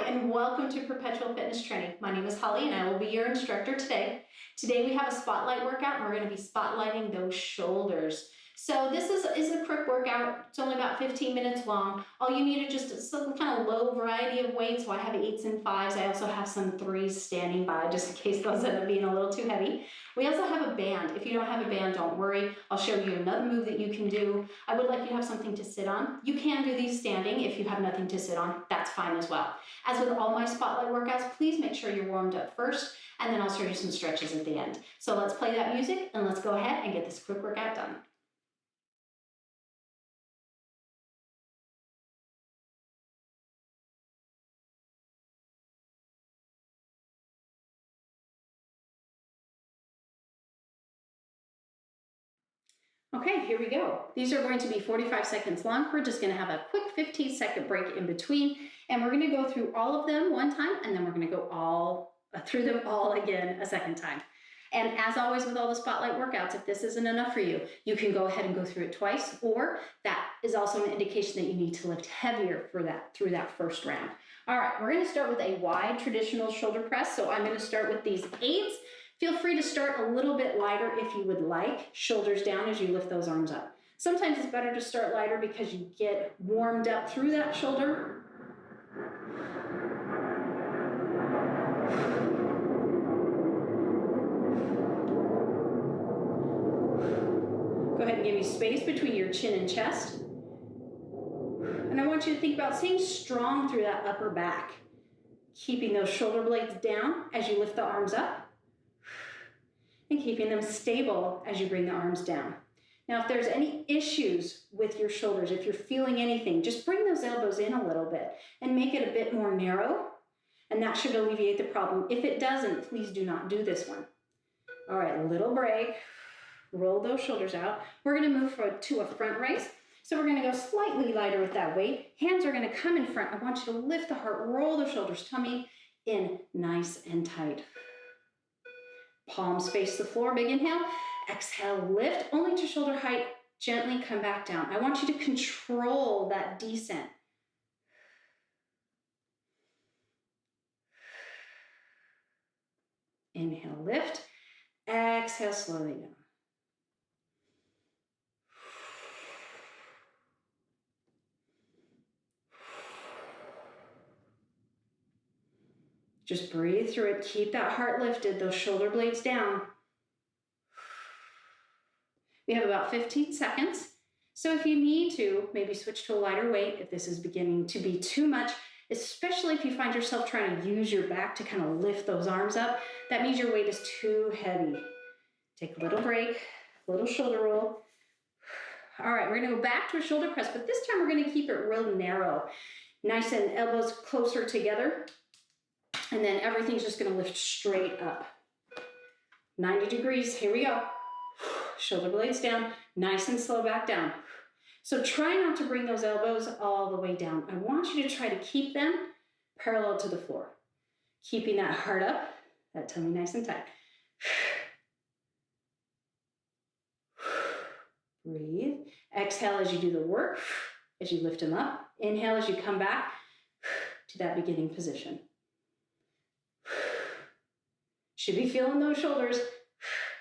and welcome to Perpetual Fitness Training. My name is Holly and I will be your instructor today. Today we have a spotlight workout and we're going to be spotlighting those shoulders. So this is a quick workout. It's only about 15 minutes long. All you need are just some kind of low variety of weights. So I have 8s and 5s. I also have some 3s standing by just in case those end up being a little too heavy. We also have a band. If you don't have a band, don't worry. I'll show you another move that you can do. I would like you to have something to sit on. You can do these standing. If you have nothing to sit on, that's fine as well. As with all my spotlight workouts, please make sure you're warmed up first, and then I'll show you some stretches at the end. So let's play that music and let's go ahead and get this quick workout done. Okay, here we go. These are going to be 45 seconds long. We're just going to have a quick 15-second break in between, and we're going to go through all of them one time, and then we're going to go through them all again a second time. And as always with all the spotlight workouts, if this isn't enough for you, you can go ahead and go through it twice, or that is also an indication that you need to lift heavier through that first round. All right, we're going to start with a wide traditional shoulder press. So I'm going to start with these 8s. Feel free to start a little bit lighter if you would like, shoulders down as you lift those arms up. Sometimes it's better to start lighter because you get warmed up through that shoulder. Go ahead and give me space between your chin and chest. And I want you to think about staying strong through that upper back, keeping those shoulder blades down as you lift the arms up, and keeping them stable as you bring the arms down. Now, if there's any issues with your shoulders, if you're feeling anything, just bring those elbows in a little bit and make it a bit more narrow, and that should alleviate the problem. If it doesn't, please do not do this one. All right, little break. Roll those shoulders out. We're going to move to a front raise. So we're going to go slightly lighter with that weight. Hands are going to come in front. I want you to lift the heart, roll the shoulders, tummy in nice and tight. Palms face the floor, big inhale. Exhale, lift only to shoulder height. Gently come back down. I want you to control that descent. Inhale, lift. Exhale, slowly down. Just breathe through it. Keep that heart lifted, those shoulder blades down. We have about 15 seconds. So if you need to, maybe switch to a lighter weight if this is beginning to be too much, especially if you find yourself trying to use your back to kind of lift those arms up. That means your weight is too heavy. Take a little break, a little shoulder roll. All right, we're going to go back to a shoulder press, but this time we're going to keep it real narrow. Nice and elbows closer together. And then everything's just going to lift straight up. 90 degrees, here we go. Shoulder blades down, nice and slow back down. So try not to bring those elbows all the way down. I want you to try to keep them parallel to the floor. Keeping that heart up, that tummy nice and tight. Breathe. Exhale as you do the work, as you lift them up. Inhale as you come back to that beginning position. Should be feeling those shoulders.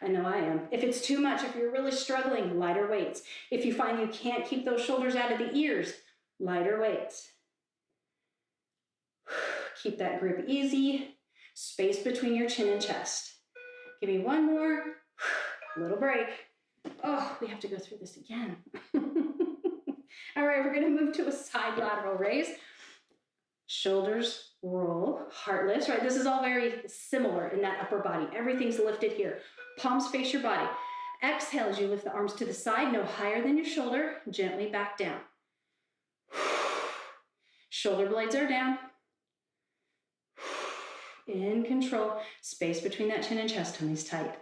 I know I am. If it's too much, if you're really struggling, lighter weights. If you find you can't keep those shoulders out of the ears, lighter weights. Keep that grip easy. Space between your chin and chest. Give me one more. Little break. Oh, we have to go through this again. All right, we're going to move to a side lateral raise. Shoulders roll, heart lifts, right? This is all very similar in that upper body. Everything's lifted here. Palms face your body. Exhale as you lift the arms to the side, no higher than your shoulder, gently back down. Shoulder blades are down. In control. Space between that chin and chest, tummy's tight.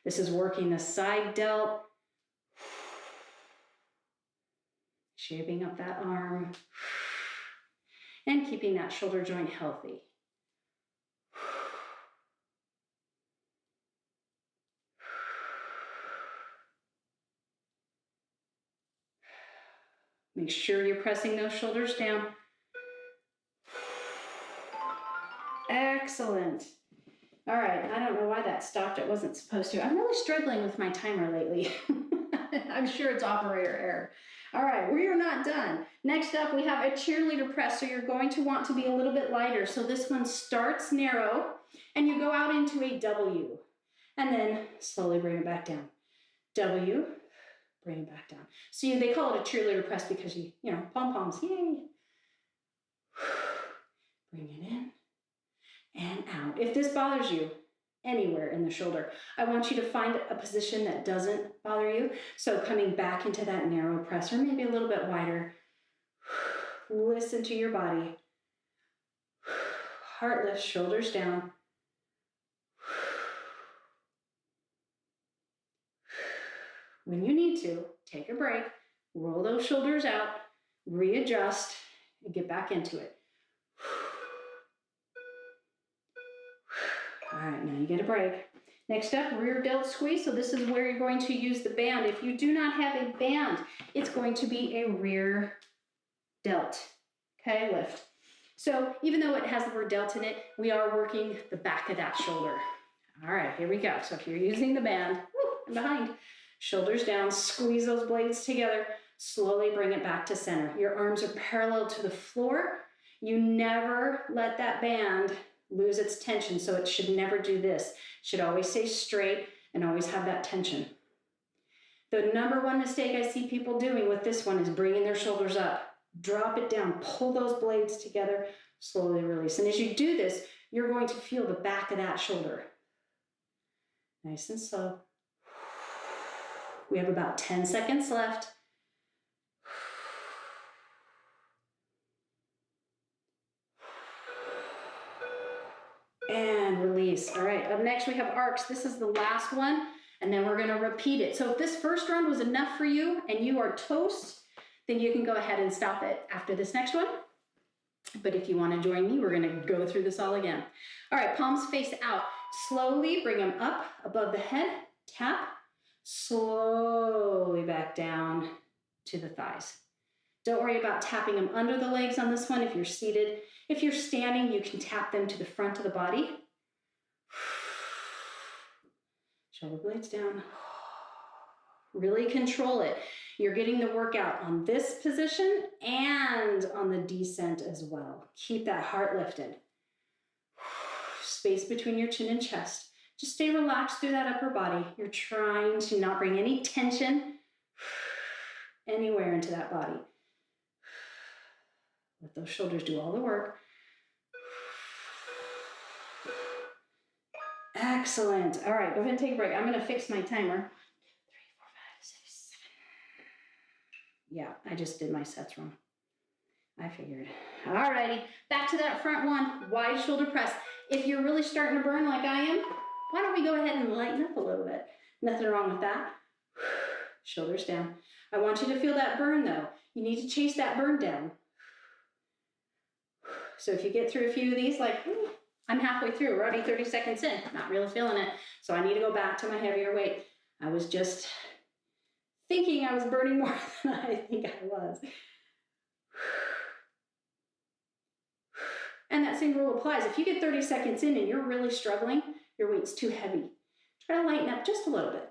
This is working the side delt. Shaping up that arm and keeping that shoulder joint healthy. Make sure you're pressing those shoulders down. Excellent. All right, I don't know why that stopped. It wasn't supposed to. I'm really struggling with my timer lately. I'm sure it's operator error. All right, we are not done. Next up, we have a cheerleader press. So you're going to want to be a little bit lighter. So this one starts narrow, and you go out into a W. And then slowly bring it back down. W, bring it back down. So they call it a cheerleader press because you know, pom-poms, yay. Bring it in and out. If this bothers you anywhere in the shoulder, I want you to find a position that doesn't bother you. So coming back into that narrow press, or maybe a little bit wider. Listen to your body. Heart lifts, shoulders down. When you need to, take a break, roll those shoulders out, readjust, and get back into it. All right, now you get a break. Next up, rear delt squeeze. So this is where you're going to use the band. If you do not have a band, it's going to be a rear delt. Okay, lift. So even though it has the word delt in it, we are working the back of that shoulder. All right, here we go. So if you're using the band, I'm behind. Shoulders down, squeeze those blades together, slowly bring it back to center. Your arms are parallel to the floor. You never let that band lose its tension, so it should never do this. It should always stay straight and always have that tension. The number one mistake I see people doing with this one is bringing their shoulders up. Drop it down, pull those blades together, slowly release. And as you do this, you're going to feel the back of that shoulder. Nice and slow. We have about 10 seconds left. And release. All right, up next we have arcs. This is the last one, and then we're gonna repeat it. So if this first round was enough for you and you are toast, then you can go ahead and stop it after this next one. But if you wanna join me, we're gonna go through this all again. All right, palms face out. Slowly bring them up above the head, tap. Slowly back down to the thighs. Don't worry about tapping them under the legs on this one if you're seated. If you're standing, you can tap them to the front of the body. Shoulder blades down. Really control it. You're getting the workout on this position and on the descent as well. Keep that heart lifted. Space between your chin and chest. Just stay relaxed through that upper body. You're trying to not bring any tension anywhere into that body. Let those shoulders do all the work. Excellent. All right, go ahead and take a break. I'm going to fix my timer. 3, 4, 5, 6, 7. Yeah, I just did my sets wrong. I figured. All righty, back to that front one. Wide shoulder press. If you're really starting to burn like I am, why don't we go ahead and lighten up a little bit? Nothing wrong with that. Shoulders down. I want you to feel that burn though. You need to chase that burn down. So if you get through a few of these, like, I'm halfway through, we're already 30 seconds in, not really feeling it. So I need to go back to my heavier weight. I was just thinking I was burning more than I think I was. And that same rule applies. If you get 30 seconds in and you're really struggling, your weight's too heavy, try to lighten up just a little bit.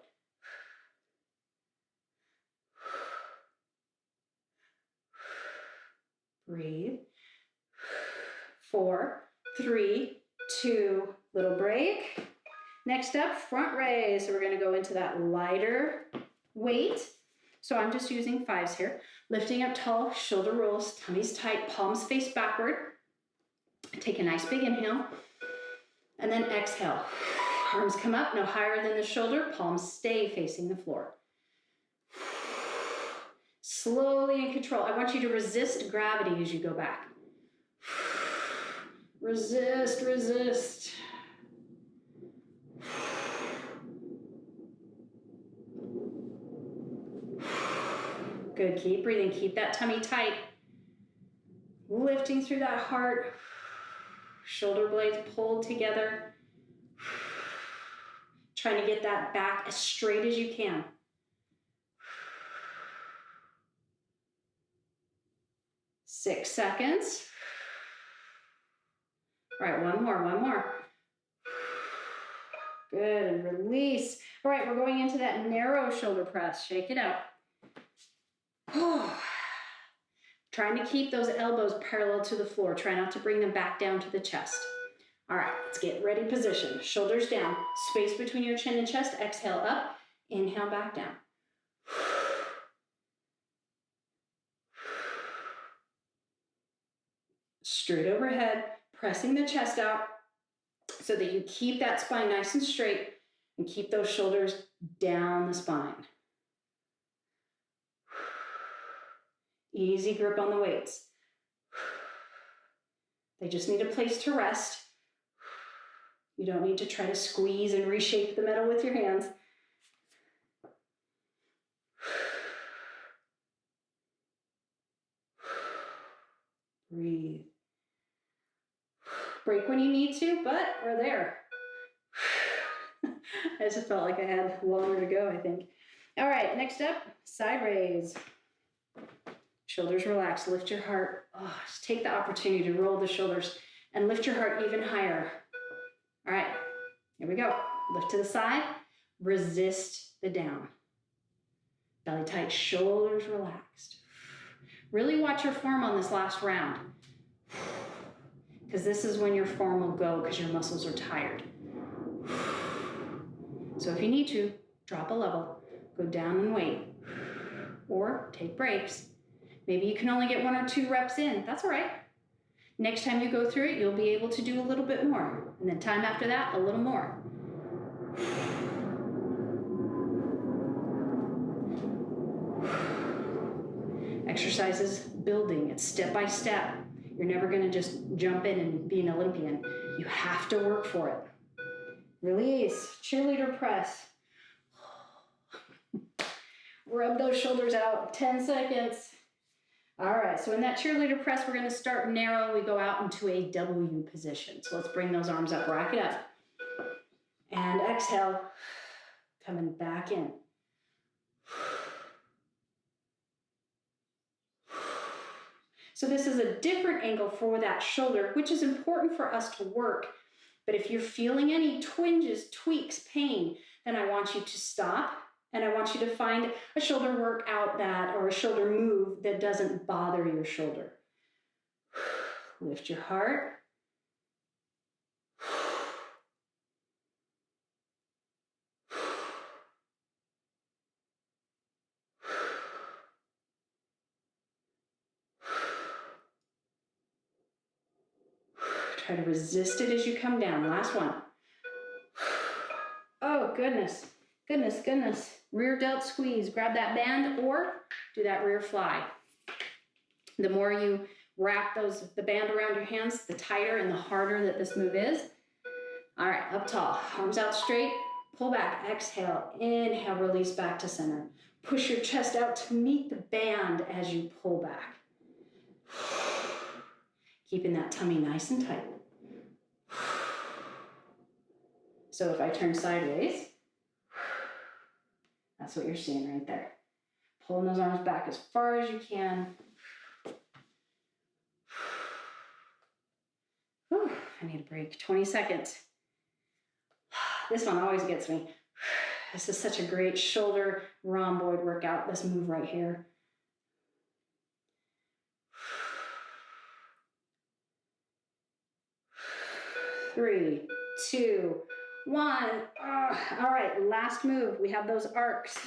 Breathe. 4, 3, 2, little break. Next up, front raise. So we're going to go into that lighter weight. So I'm just using 5s here. Lifting up tall, shoulder rolls, tummies tight, palms face backward. Take a nice big inhale. And then exhale. Arms come up, no higher than the shoulder. Palms stay facing the floor. Slowly in control. I want you to resist gravity as you go back. Resist, resist. Good, keep breathing, keep that tummy tight. Lifting through that heart. Shoulder blades pulled together. Trying to get that back as straight as you can. 6 seconds. All right, one more. Good, and release. All right, we're going into that narrow shoulder press. Shake it out. Trying to keep those elbows parallel to the floor. Try not to bring them back down to the chest. All right, let's get ready position. Shoulders down, space between your chin and chest. Exhale up, inhale back down. Straight overhead, pressing the chest out so that you keep that spine nice and straight and keep those shoulders down the spine. Easy grip on the weights. They just need a place to rest. You don't need to try to squeeze and reshape the metal with your hands. Breathe. Break when you need to, but we're there. I just felt like I had longer to go, I think. All right, next up, side raise. Shoulders relaxed, lift your heart. Just take the opportunity to roll the shoulders and lift your heart even higher. All right, here we go. Lift to the side, resist the down. Belly tight, shoulders relaxed. Really watch your form on this last round, because this is when your form will go because your muscles are tired. So if you need to, drop a level, go down and wait, or take breaks. Maybe you can only get 1 or 2 reps in. That's all right. Next time you go through it, you'll be able to do a little bit more. And then time after that, a little more. Exercise is building. It's step by step. You're never going to just jump in and be an Olympian. You have to work for it. Release. Cheerleader press. Rub those shoulders out. 10 seconds. All right, so in that cheerleader press, we're going to start narrow. We go out into a W position. So let's bring those arms up, rack it up. And exhale, coming back in. So this is a different angle for that shoulder, which is important for us to work. But if you're feeling any twinges, tweaks, pain, then I want you to stop. And I want you to find a shoulder workout or a shoulder move that doesn't bother your shoulder. Lift your heart. Try to resist it as you come down. Last one. Oh, goodness. Goodness. Rear delt squeeze. Grab that band or do that rear fly. The more you wrap the band around your hands, the tighter and the harder that this move is. All right, up tall. Arms out straight. Pull back. Exhale. Inhale. Release back to center. Push your chest out to meet the band as you pull back. Keeping that tummy nice and tight. So if I turn sideways, that's what you're seeing right there. Pulling those arms back as far as you can. Whew, I need a break. 20 seconds. This one always gets me. This is such a great shoulder rhomboid workout, this move right here. Three, two, one. All right, last move. We have those arcs.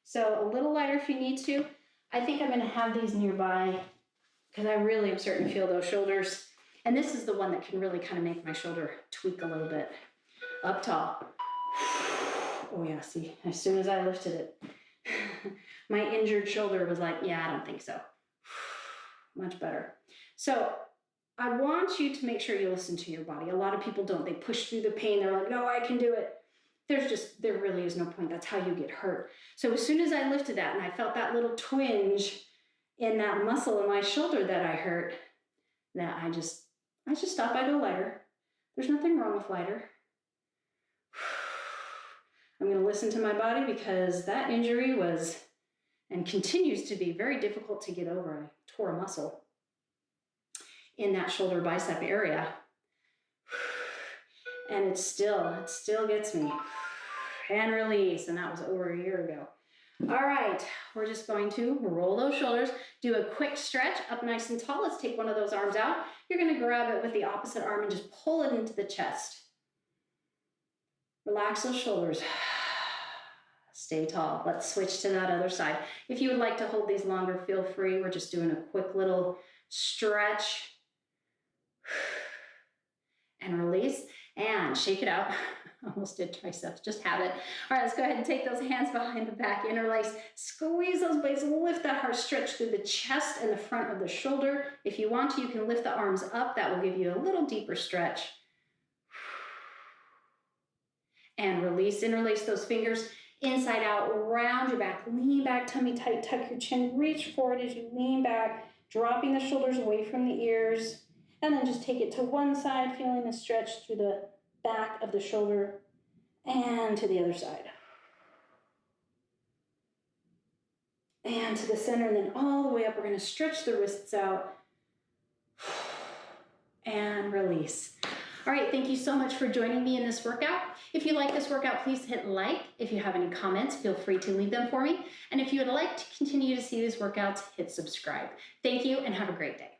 So a little lighter if you need to. I think I'm going to have these nearby because I really am starting to feel those shoulders. And this is the one that can really kind of make my shoulder tweak a little bit. Up tall. Oh yeah, see, as soon as I lifted it, my injured shoulder was like, yeah, I don't think so. Much better. So I want you to make sure you listen to your body. A lot of people don't. They push through the pain. They're like, no, I can do it. There really is no point. That's how you get hurt. So as soon as I lifted that and I felt that little twinge in that muscle in my shoulder that I hurt, that I just stop. I go lighter. There's nothing wrong with lighter. I'm going to listen to my body because that injury was and continues to be very difficult to get over. I tore a muscle. in that shoulder bicep area. And it still gets me. And release, and that was over a year ago. All right, we're just going to roll those shoulders, do a quick stretch up nice and tall. Let's take one of those arms out. You're gonna grab it with the opposite arm and just pull it into the chest. Relax those shoulders. Stay tall. Let's switch to that other side. If you would like to hold these longer, feel free. We're just doing a quick little stretch. And release, and shake it out. Almost did triceps, just have it. All right, let's go ahead and take those hands behind the back, interlace, squeeze those blades, lift that heart, stretch through the chest and the front of the shoulder. If you want to, you can lift the arms up. That will give you a little deeper stretch. And release, interlace those fingers inside out, round your back, lean back, tummy tight, tuck your chin, reach forward as you lean back, dropping the shoulders away from the ears, and then just take it to one side, feeling the stretch through the back of the shoulder and to the other side. And to the center, and then all the way up. We're going to stretch the wrists out and release. All right, thank you so much for joining me in this workout. If you like this workout, please hit like. If you have any comments, feel free to leave them for me. And if you would like to continue to see these workouts, hit subscribe. Thank you and have a great day.